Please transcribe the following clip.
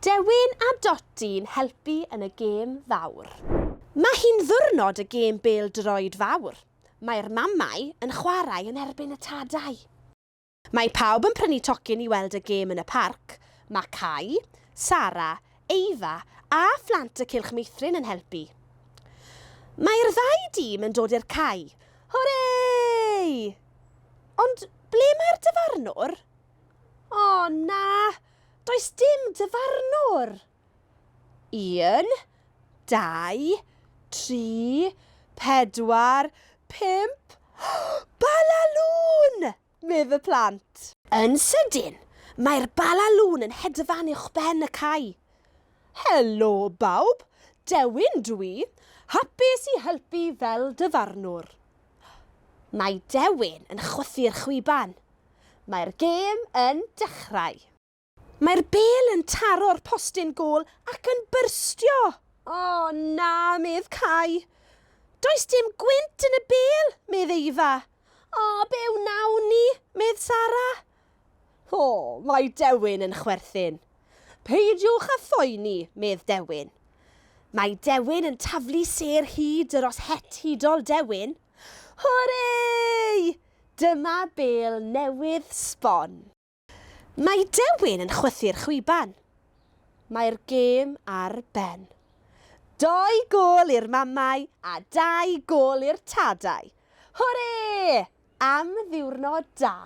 Dewin a Dotty'n helpu yn y gêm fawr. Mae hi'n ddiwrnod y gêm bêl-droed fawr. Mae'r mamau yn chwarae yn erbyn y tadau. Mae pawb yn prynu tocyn i weld y gêm yn y parc. Mae Cai, Sara, Eifa a phlant y Cylch Meithrin yn helpu. Mae'r ddau dîm yn dod i'r cae. Hwrei! Ond ble mae'r dyfarnwr? O na, does dim dyfarnwr. 1, 2, 3, 4, 5... Balalŵn! Medd y plant. Yn sydyn, mae'r balalŵn yn hedfan uwchben y cae. Helo bawb, Dewin dwi, hapus i helpu fel dyfarnwr. Mae Dewin yn chwythu'r chwiban. Mae'r gêm yn dechrau. Mae'r bêl yn taro'r postyn gôl ac yn byrstio. O na, medd Cai. Does dim gwynt yn y bêl, medd Eifa. O, be wnawn ni, medd Sara. O, mae Dewin yn chwerthin. Peidiwch â phoeni, medd Dewin. Mae Dewin yn taflu ser hyd yr os het hudol Dewin. Hwrei! Dyma bêl newydd sbon. Mae Dewin yn chwythu'r chwiban. Mae'r gêm ar ben. 2 gôl i'r mamau a 2 gôl i'r tadau. Hwrei! Am ddiwrnod da.